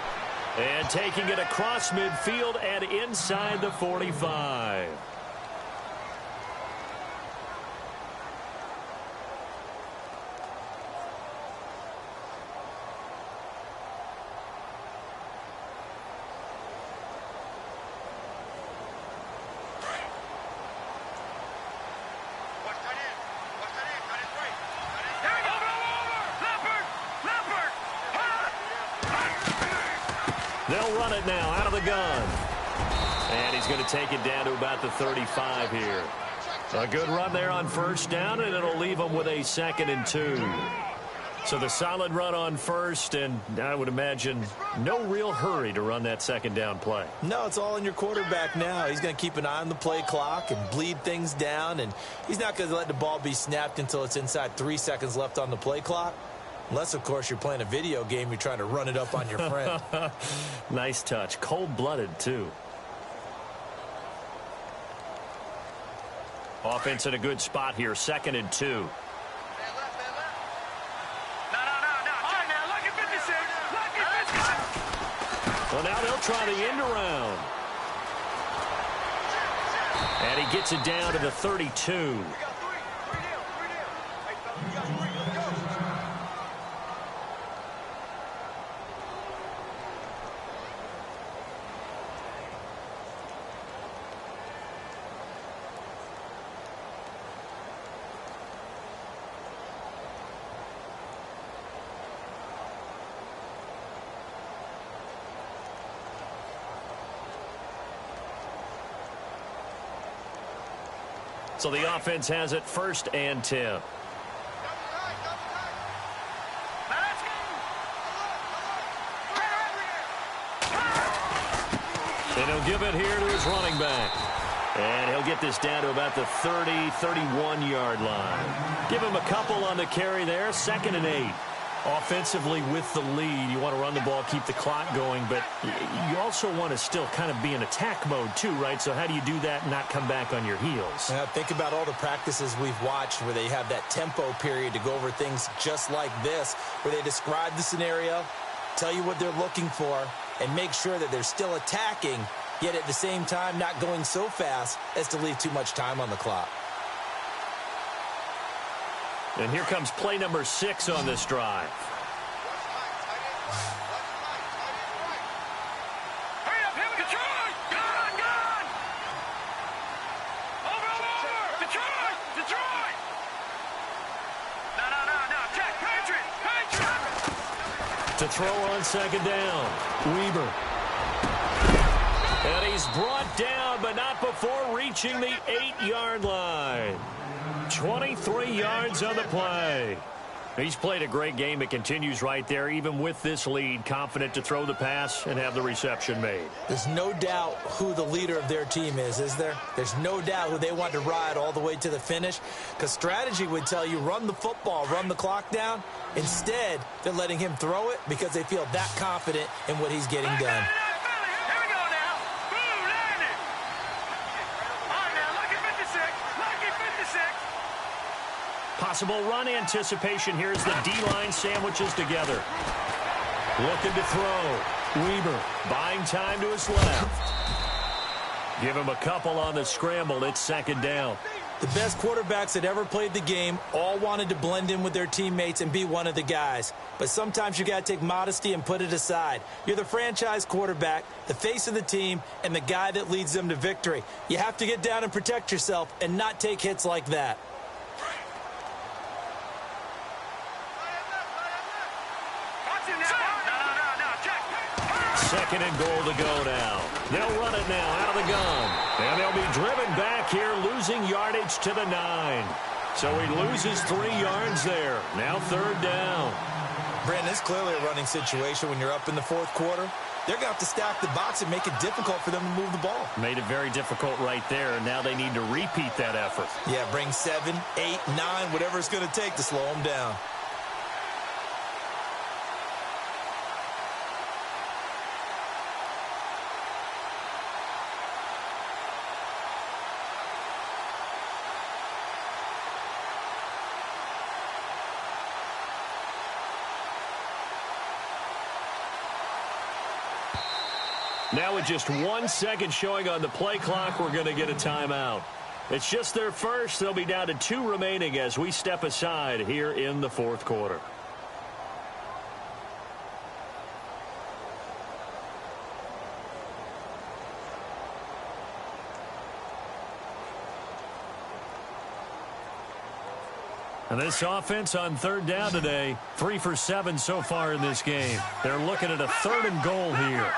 And taking it across midfield and inside the 45. They'll run it now out of the gun. And he's going to take it down to about the 35 here. A good run there on first down, and it'll leave them with a 2nd and 2. So the solid run on first, and I would imagine no real hurry to run that second down play. No, it's all in your quarterback now. He's going to keep an eye on the play clock and bleed things down, and he's not going to let the ball be snapped until it's inside 3 seconds left on the play clock. Unless, of course, you're playing a video game, you're trying to run it up on your friend. Nice touch. Cold-blooded, too. Offense in a good spot here. 2nd and 2. No. Look at 56. Look at 56. Well, now they'll try the end around. And he gets it down to the 32. So the offense has it 1st and 10. And he'll give it here to his running back. And he'll get this down to about the 30, 31-yard line. Give him a couple on the carry there. 2nd and 8. Offensively with the lead, you want to run the ball, keep the clock going, but you also want to still kind of be in attack mode too, right? So how do you do that and not come back on your heels? Now, think about all the practices we've watched where they have that tempo period to go over things just like this, where they describe the scenario, tell you what they're looking for, and make sure that they're still attacking, yet at the same time not going so fast as to leave too much time on the clock. And here comes play number 6 on this drive. Hurry up, him, Detroit! Gone! Over! Detroit! No, check, Patriot! To throw on second down. Weber. And he's brought down, but not before reaching the 8-yard line. 23 yards on the play. He's played a great game. It continues right there, even with this lead, confident to throw the pass and have the reception made. There's no doubt who the leader of their team is there? There's no doubt who they want to ride all the way to the finish, because strategy would tell you run the football, run the clock down. Instead, they're letting him throw it because they feel that confident in what he's getting done. Possible run anticipation here as the D-line sandwiches together. Looking to throw. Weber buying time to his left. Give him a couple on the scramble. It's second down. The best quarterbacks that ever played the game all wanted to blend in with their teammates and be one of the guys. But sometimes you got to take modesty and put it aside. You're the franchise quarterback, the face of the team, and the guy that leads them to victory. You have to get down and protect yourself and not take hits like that. Second and goal to go now. They'll run it now out of the gun. And they'll be driven back here, losing yardage to the 9. So he loses 3 yards there. Now third down. Brandon, it's clearly a running situation when you're up in the fourth quarter. They're going to have to stack the box and make it difficult for them to move the ball. Made it very difficult right there, and now they need to repeat that effort. Yeah, bring 7, 8, 9, whatever it's going to take to slow them down. Now with just 1 second showing on the play clock, we're going to get a timeout. It's just their first. They'll be down to 2 remaining as we step aside here in the fourth quarter. And this offense on third down today, 3 for 7 so far in this game. They're looking at a third and goal here.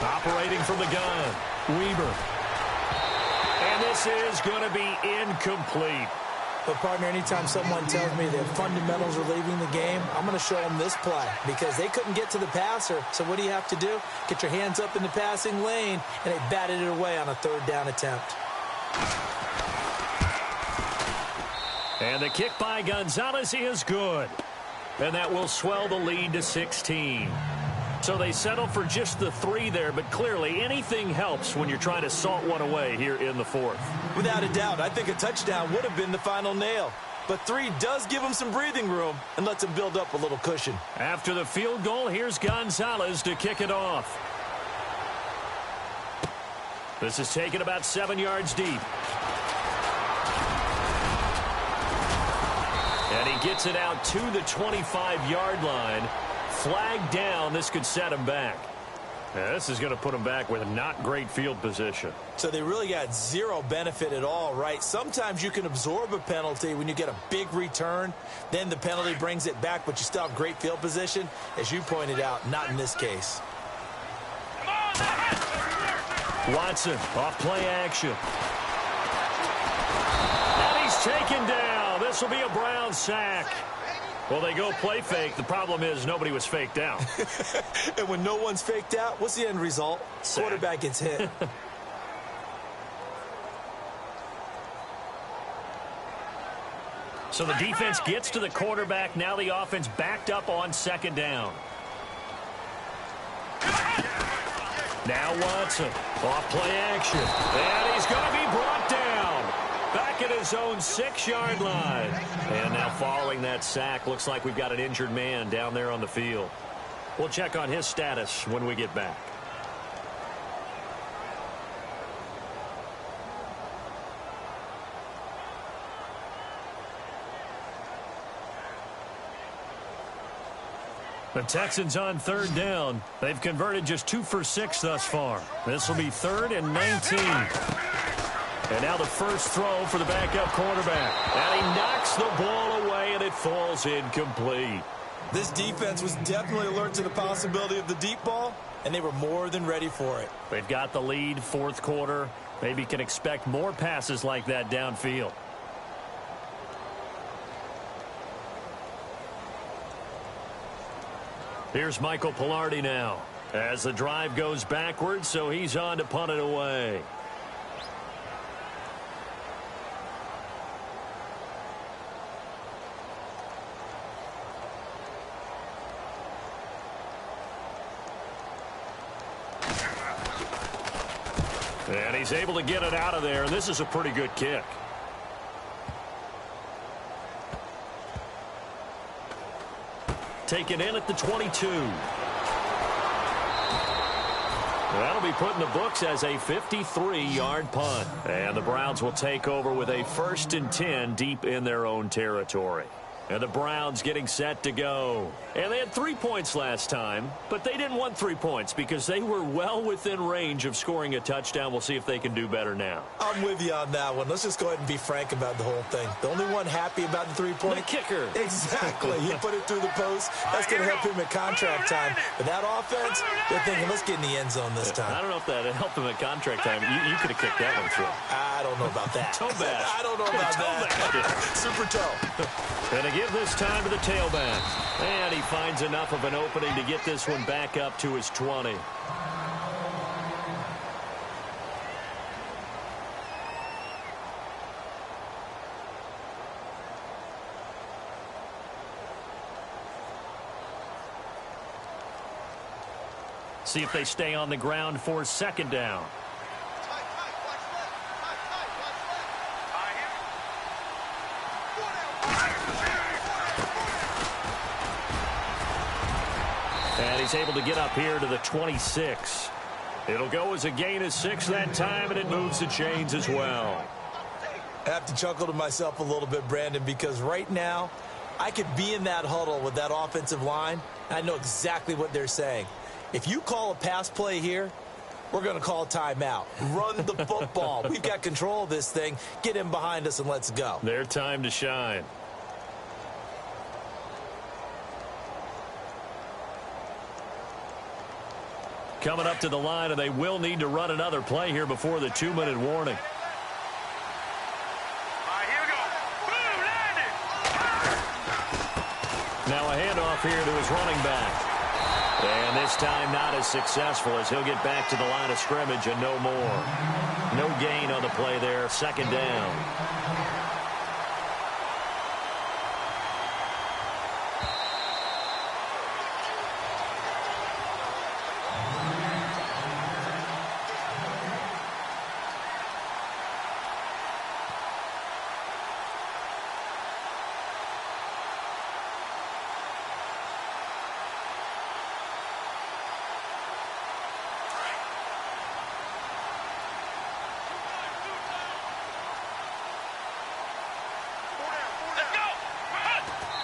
Operating from the gun, Weber. And this is going to be incomplete. But, partner, anytime someone tells me their fundamentals are leaving the game, I'm going to show them this play because they couldn't get to the passer. So what do you have to do? Get your hands up in the passing lane, and they batted it away on a third down attempt. And the kick by Gonzalez is good. And that will swell the lead to 16. So they settle for just the 3 there, but clearly anything helps when you're trying to salt one away here in the fourth. Without a doubt, I think a touchdown would have been the final nail. But 3 does give them some breathing room and lets them build up a little cushion. After the field goal, here's Gonzalez to kick it off. This is taken about 7 yards deep. And he gets it out to the 25-yard line. Flag down. This could set him back. Now, this is going to put him back with not great field position. So they really got zero benefit at all, right? Sometimes you can absorb a penalty when you get a big return. Then the penalty brings it back, but you still have great field position. As you pointed out, not in this case. Watson off play action. And he's taken down. This will be a Brown sack. Well, they go play fake. The problem is nobody was faked out. And when no one's faked out, what's the end result? Sack. Quarterback gets hit. So the defense gets to the quarterback. Now the offense backed up on second down. Now Watson off play action. And he's going to be brought down. Back at his own 6-yard line. And now following that sack, looks like we've got an injured man down there on the field. We'll check on his status when we get back. The Texans on third down. They've converted just 2 for 6 thus far. This will be 3rd and 19. And now the first throw for the backup quarterback. And he knocks the ball away, and it falls incomplete. This defense was definitely alert to the possibility of the deep ball, and they were more than ready for it. They've got the lead, fourth quarter. Maybe can expect more passes like that downfield. Here's Michael Pilardi now as the drive goes backwards, so he's on to punt it away. And he's able to get it out of there, and this is a pretty good kick. Taken in at the 22. That'll be put in the books as a 53-yard punt. And the Browns will take over with a 1st and 10 deep in their own territory. And the Browns getting set to go. And they had 3 points last time, but they didn't want 3 points because they were well within range of scoring a touchdown. We'll see if they can do better now. I'm with you on that one. Let's just go ahead and be frank about the whole thing. The only one happy about the 3-point. The kicker. Exactly. He put it through the post. That's going to help him at contract time. But that offense, they're thinking, let's get in the end zone this time. I don't know if that helped him at contract time. You could have kicked that one through. I don't know about that. Toe bash. I don't know about that. Super toe. Gonna give this time to the tailback. And he finds enough of an opening to get this one back up to his 20. See if they stay on the ground for 2nd down. And he's able to get up here to the 26. It'll go as a gain of 6 that time, and it moves the chains as well. I have to chuckle to myself a little bit, Brandon, because right now I could be in that huddle with that offensive line, and I know exactly what they're saying. If you call a pass play here, we're going to call a timeout. Run the football. We've got control of this thing. Get in behind us and let's go. Their time to shine. Coming up to the line, and they will need to run another play here before the 2-minute warning. Here we go. Boom, landed. Now a handoff here to his running back. And this time not as successful as he'll get back to the line of scrimmage and no more. No gain on the play there, 2nd down.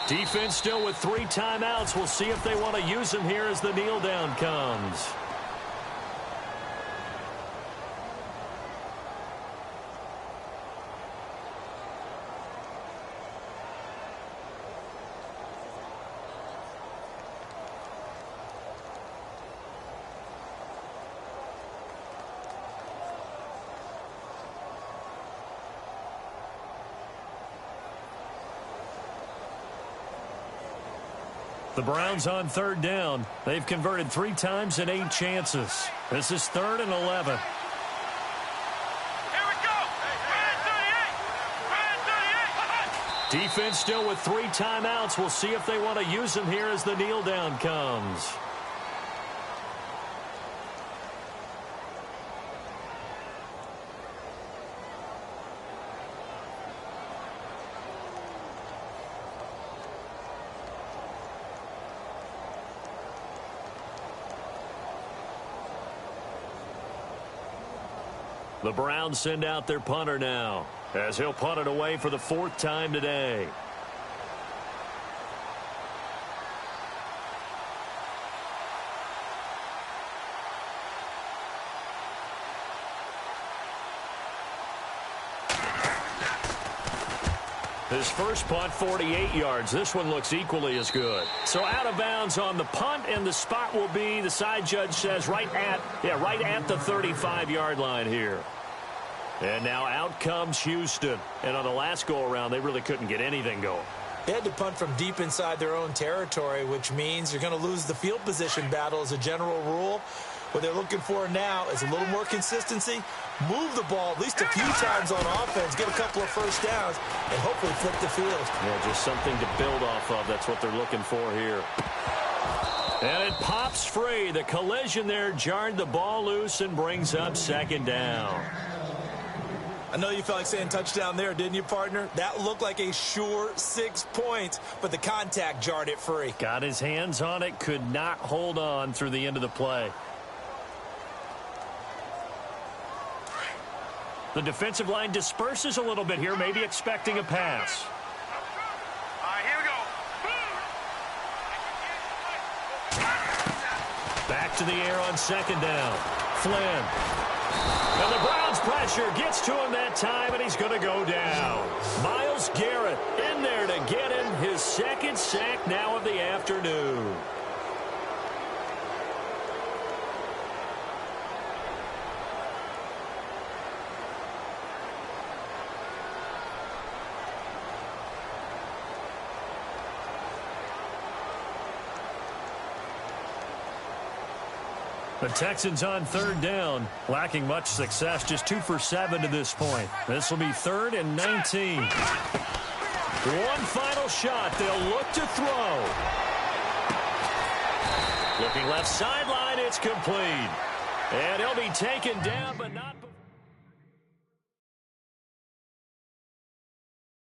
Defense still with 3 timeouts. We'll see if they want to use them here as the kneel down comes. The Browns on 3rd down. They've converted 3 times in 8 chances. This is 3rd and 11. Here we go. Red 38. Defense still with 3 timeouts. We'll see if they want to use them here as the kneel down comes. The Browns send out their punter now, as he'll punt it away for the 4th time today. His first punt, 48 yards. This one looks equally as good. So out of bounds on the punt, and the spot will be, the side judge says, right at the 35-yard line here. And now out comes Houston. And on the last go-around, they really couldn't get anything going. They had to punt from deep inside their own territory, which means you're going to lose the field position battle as a general rule. What they're looking for now is a little more consistency, move the ball at least a few times on offense, get a couple of first downs, and hopefully flip the field. Yeah, just something to build off of. That's what they're looking for here. And it pops free. The collision there jarred the ball loose and brings up second down. I know you felt like saying touchdown there, didn't you, partner? That looked like a sure 6 points, but the contact jarred it free. Got his hands on it, could not hold on through the end of the play. The defensive line disperses a little bit here, maybe expecting a pass. All right, here we go. Back to the air on second down. Flynn. And the Browns pressure gets to him that time, and he's going to go down. Myles Garrett in there to get him his second sack now of the afternoon. The Texans on third down, lacking much success, just 2 for 7 to this point. This will be 3rd and 19. One final shot. They'll look to throw. Looking left sideline, it's complete. And he'll be taken down, but not...